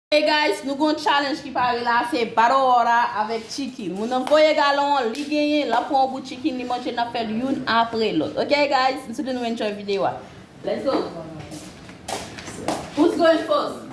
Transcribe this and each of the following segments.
Hey guys, nous avons un challenge qui parle là, c'est Barora avec chicken. Nous envoyons galon, li gagné, la pour un bout de chicken, li manger n'a fait une après l'autre. Okay guys, nous allons enjoy vidéo. Let's go. Who's going first?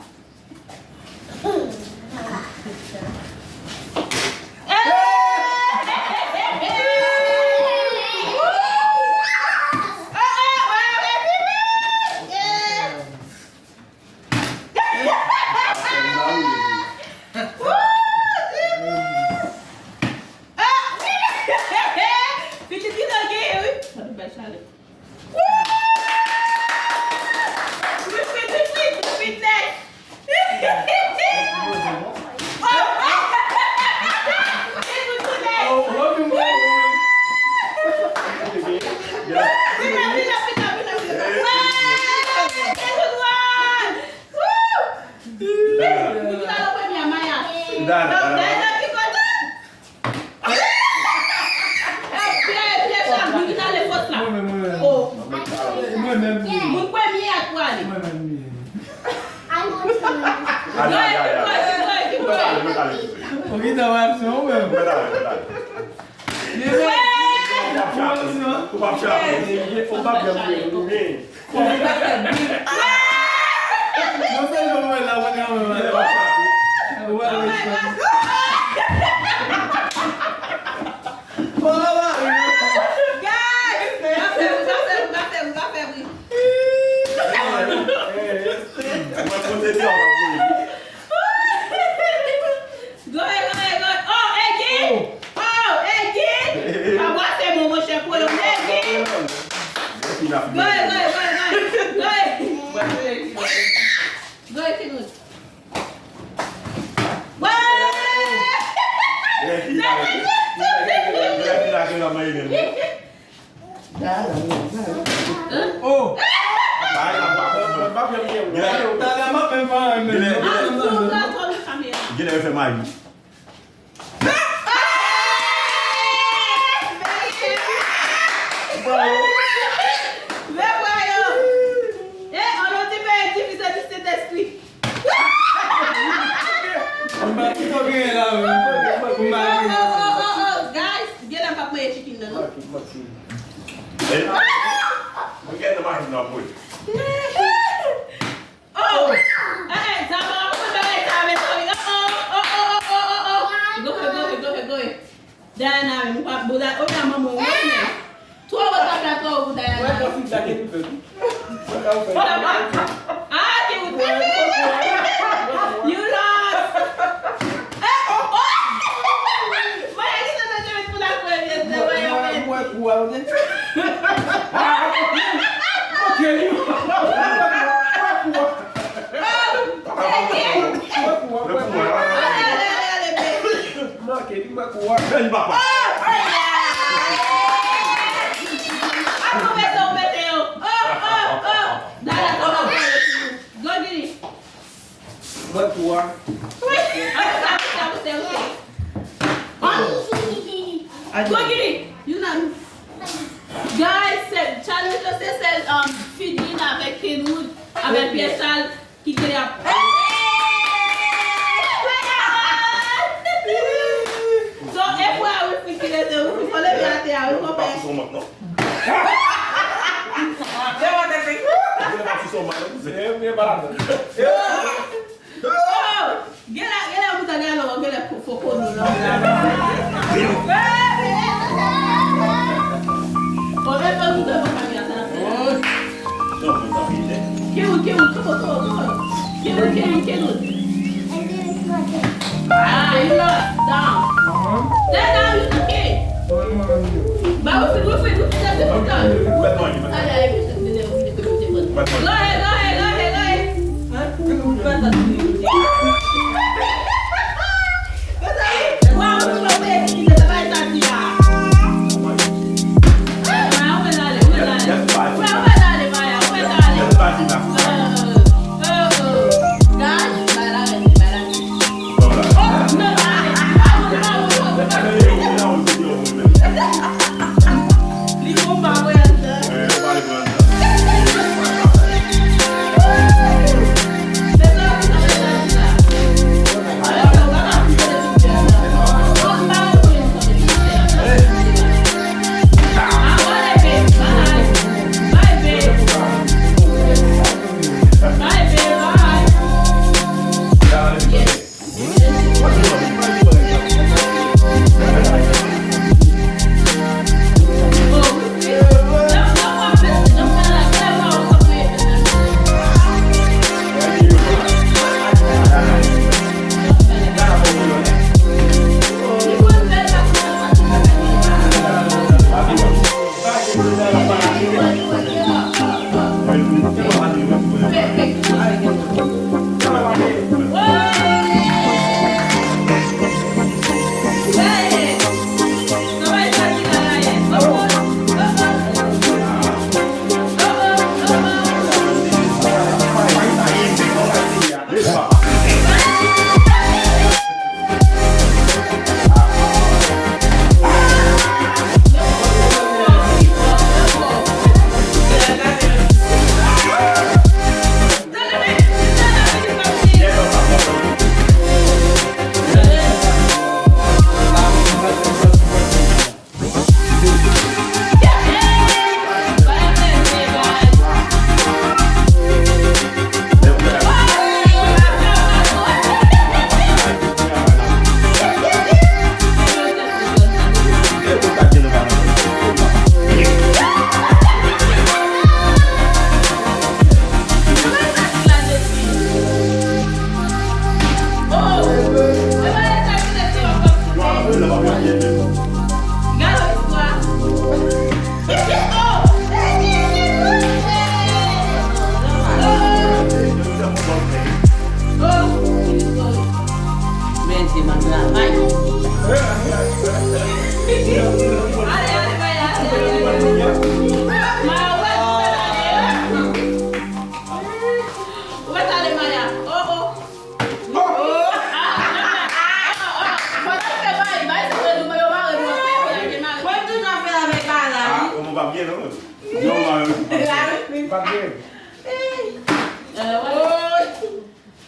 pas bien.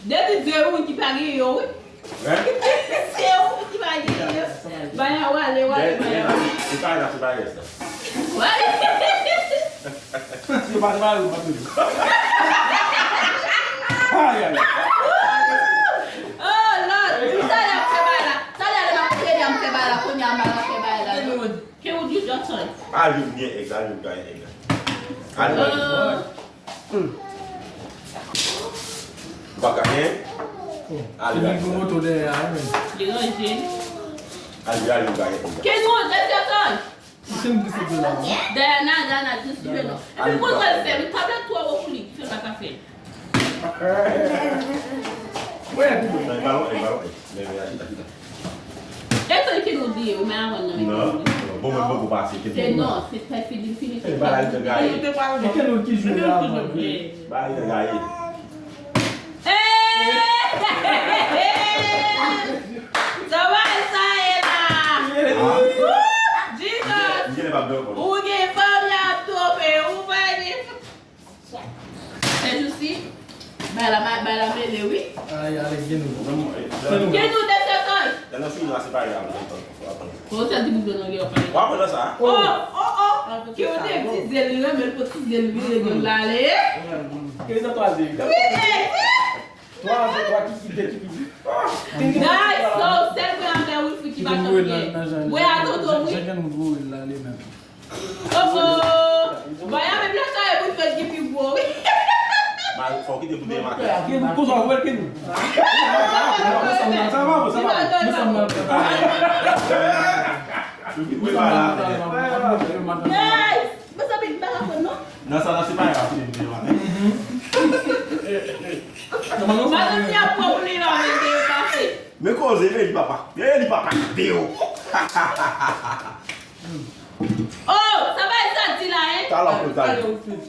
Dès que zéro qui pague, oui. C'est où qui pague? Bah, ouais. C'est pas là, ça. Ouais. C'est pas mal ou pas tout. Aïe, aïe. Oh là, ça y a fait mal là. Ça y a le marqué, il y a fait mal là. Qu'on y a mal là, fait mal là. Qu'est-ce que vous dites, Johnson? Ah, je viens exact, je gagne exact. Pas gagner. Allez, allez. Les origines. Allez, je gagne exact. Qu'est-ce que vous dites, Johnson? C'est une petite là. Dana, juste le nom. Et puis, vous allez faire une tablette, toi, au coulis. Fais pas café. Ouais, Le ballon. Est-ce que nous dit, ou même avant de Non, bon, passer. C'est non, c'est très fini. C'est pas là, il te gagne. et quel autre qui joue là? Bah, il te gagne. Ça va, ça est là. Jesus. Il n'est pas bien. Ou gen femme ya tope, ou pas gen. C'est juste. Ben la mêlée, oui. Aïe, allez, viens-nous. Qu'est-ce que de ce temps? Il y a un film là, c'est pas grave. Oh, c'est un petit bout de langue. On va prendre ça. Oh. Qui ont des petits ailes là, mais le petit aile là, allez. Qu'est-ce que tu as dit? Toi qui dit. Guys, so c'est le grand Wilfrid qui va tomber. Oui, attends, oui. Oh. Voyez, mais bien ça, il faut faire du plus beau, oui. Mais il faut qu'il te bouge les mains. Ça va. Oui, voilà. Guys, mais ça fait une barre, non? Non, ça, c'est pas grave. Madame, il y a pas pour lui, là, Mais cause, il est papa. Déo. oh, ça va être ça, dit là, hein? T'as l'opportunité.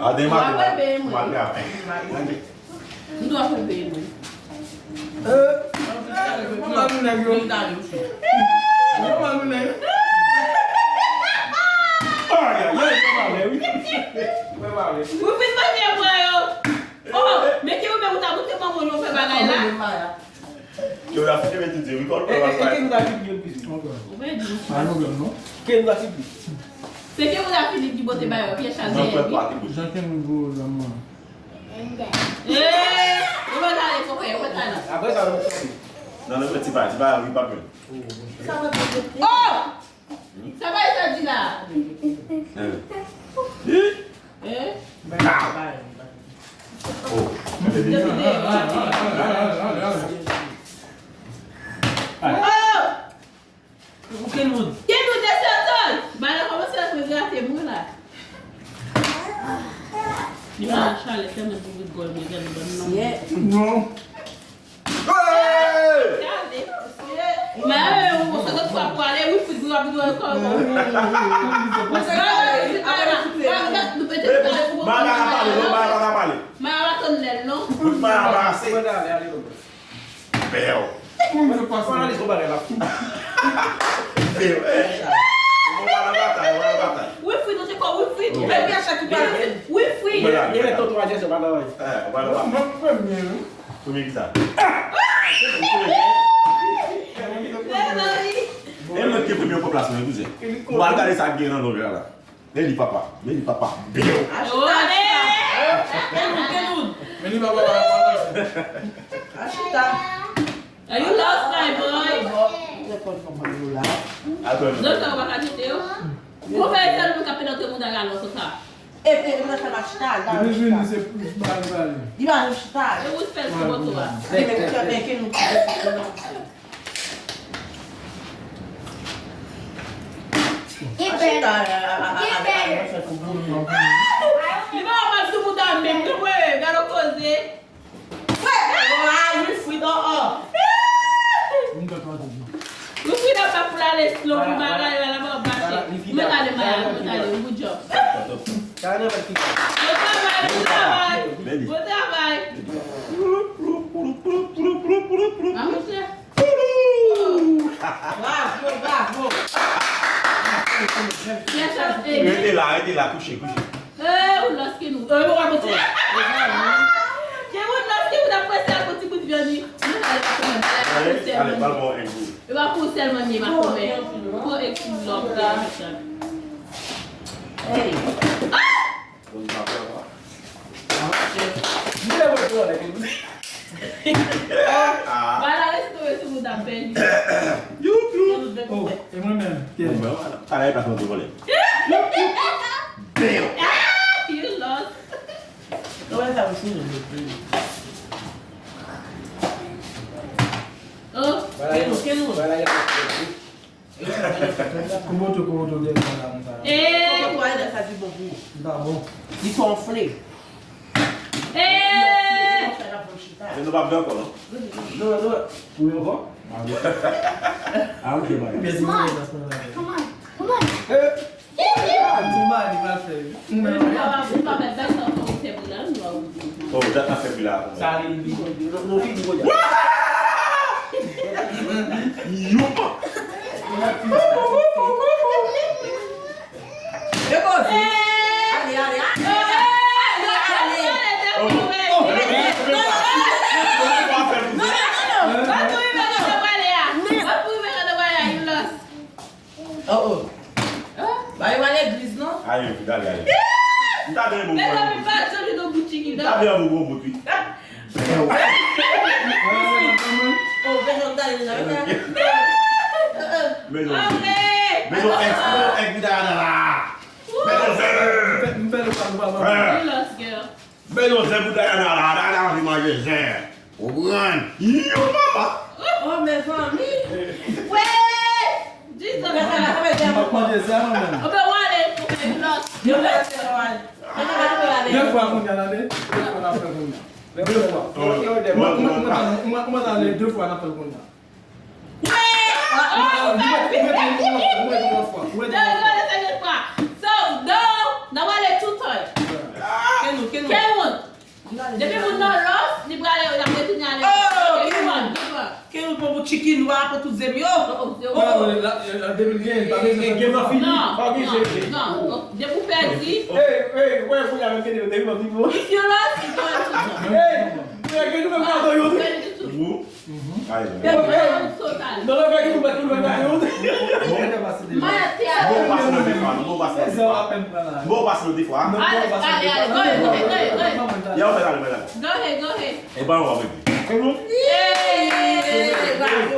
Ah, des mains. Nous doit faire payer, oui. Vous faites pas bien, moi, oh, mais qui vous met au tabou, c'est pas mon nom, fait bagaille là. Tu as fait des vidéos, Et qui nous a dit le plus? Qui nous a dit plus? C'est que vous avez fini du beauté bailleur, Pierre Charles. Non, pas toi. Eh, on va aller pour faire, on va aller. Après ça, on va faire. Non, le petit pas, tu vas arriver pas bien. Oh! Ça va être ça, dit là. Eh? Oh. Quel monde? Quel nous descend? Bah là, comment ça se gratter, moi là? Il va Charles, c'est un peu de gold, mais il y a des bonnes noms. Non. Mais on se retrouve pour aller, oui, il faut que vous encore. Elle me fait mieux pour placer, vous savez. On va regarder ça bien dans l'autre là. Elle dit papa. Bien. Are you lost, my boy? Attends. Não estava para cá de Deus. Como é que ele nunca perdeu todo mundo a galo, tá? Ele não está bastante. Eu vou estar. Eu vou esperar que eu vou lá. Ele também que não quer. E não, mas tu mudar mesmo, não é? Garoto, cozer. Eu fui do ó. Eu fui dar pra pular esse slow, pra lá, ela vai baixar. Metade mais, good job. Você vai. Vamos ver. Ele lá, couché. Oui, ou lorsque nous. On va continuer. Qui ou lorsque vous avez passé un petit bout de viande. Allez, pas bon, un coup. Il va pour seulement ni ma commère. Pour exclure l'homme là. Hey. Voilà, laisse tomber tout le monde appelle. Oh, et moi-même. Allez, pas de voler. You lost. Comment ça aussi? Oh, Quel nous? Comment tu dis ça? eh, Comment toi, ça dit beaucoup? D'abord. Ils sont enflés. eh. Je ne vais pas bien encore, non? Non. Oui, on va? Ah, ok, Come on, come on. Oh, já tá febre lá. No fim do dia. Eu gosto. Ali. Oh. Vai à l'église, non? Aí, dale. Não tá vendo, Mais meu ça me passe sur le boutique. Não tá vendo, meu boutique? Oh, version d'aller là. Mais non. Ok. Mais non, cuidado lá. You lost, girl. Mais non, c'est cuidado lá, lá, imagem, Zé. O grande. Ih, o papa. Oh, mes amis. Ouais. Jesus. Pas de zéro, même. Oh, ben, ouais, you lost. Eu vou ser lá. Deux fois, on a allé. Deux fois, on a fait le coup. Deux fois. Comment on a allé deux fois, on a fait le coup. Ouais. Oh, Où est-ce so, now I let two toys. Quem não? Quem one? The people not lost, the brother will have to know. Oh, Give quem one, não? give one. Quem não põe o chiquinho lá para tu dizer meu? Oh, La débile, pas de non, de vous faire dire, Hey, where are you getting the name of people? if you lost, you go to Hey, we are getting the name of you. Vous? Aí, total. Não é que tu vai tu vai Maya, Vou passar no defua, não vou passar no defua. vai. Vou passar no defua. allez, go ahead. E eu vou pegar, melhor. Go ahead. É bom, ó, baby.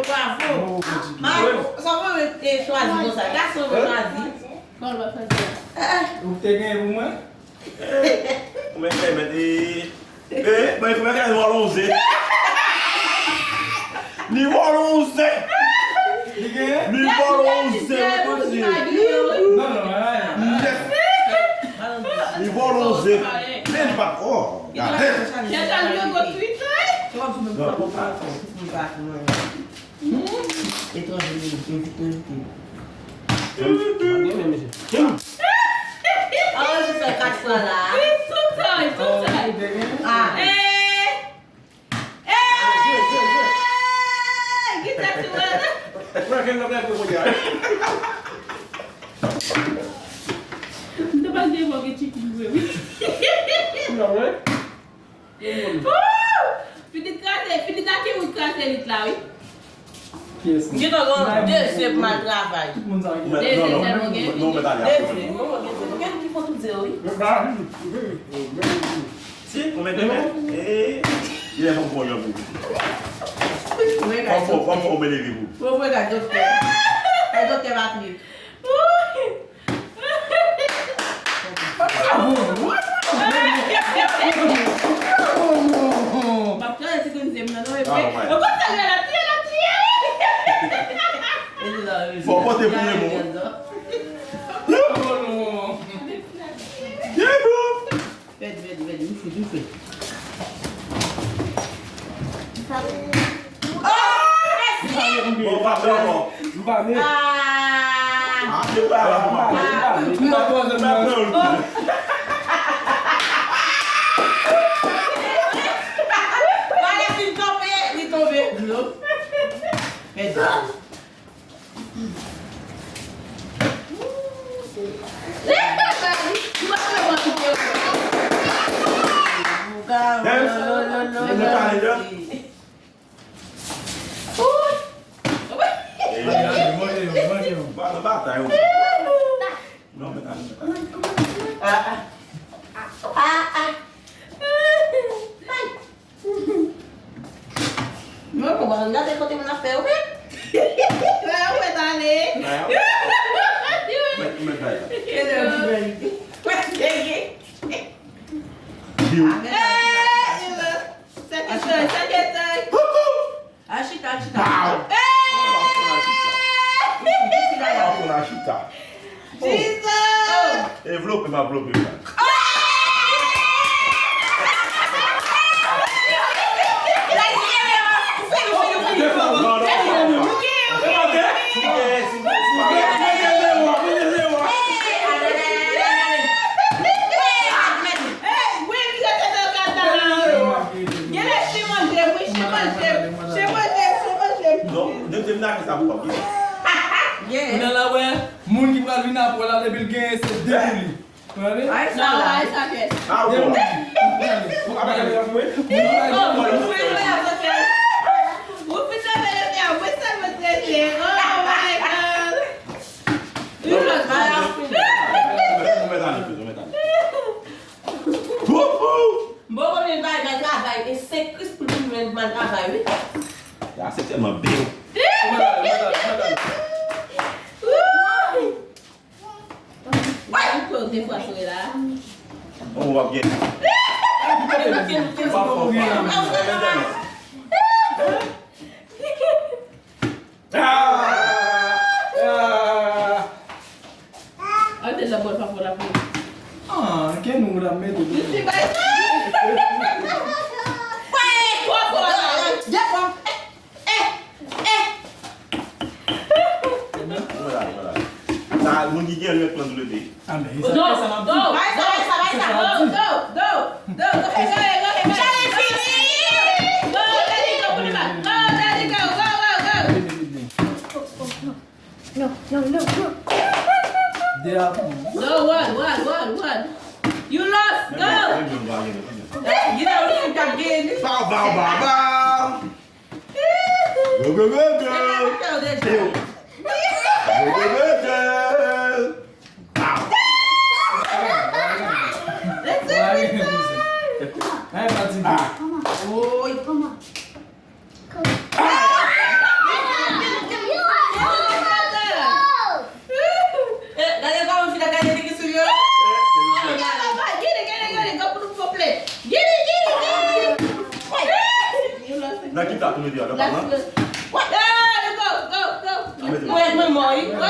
Bravo. Mas só vou ter choisi você. Garçom vai choisir. Qual vai fazer? O que tem uma? Como é que é, Betty? Mas como é que é o 11? Nível 11! Nível 11! Não, Nível 11! Ele para. Oh, Já já ligou o Twitter? Eu vou subir para comprar um gato, não é? Então, olha se você quer falar. Tudo. Ah, Que tá suando? Por que não é que eu vou dizer? Não tá fazendo alguém tipo de Não é? Filho daqui muito cacete lá, hein? Que isso? que nós vamos descer para mais trabalho. Todo mundo sabe. Não, medalha. Descer, não quero que for dizer, oi? Sim, como é que é? E é um bom jogo. Vamos o menino. Vou pegar de você. É do teu aqui. Bacana esse que eu dizia, não é? Eu vou saber a tia. Vou botar pro meu. Vede, me fui. Vou bater, ó. Vai Ah! Eu vou lá. Uma coisa mesmo. Olha assim, tô vendo. Vede. Não vai levar o teu. Não, pô, mas ainda tem que ter uma fé, o quê? Vai dar ali. Ele é o grande. Envelope, ma envelope. Moun ki pral vina pou la level gen se demouli. C'est tellement bien. On va bien. Quem não grame do Mon guigui lui plan de l'aider. Ah mais Go, go, one. You lost, go. You know what you got getting? Bow, bow, bow, bow. Go, go, go, go. Go, go, go, go. Bow. Na kita tu dia, dapat mana? Go. Where's my money? Go.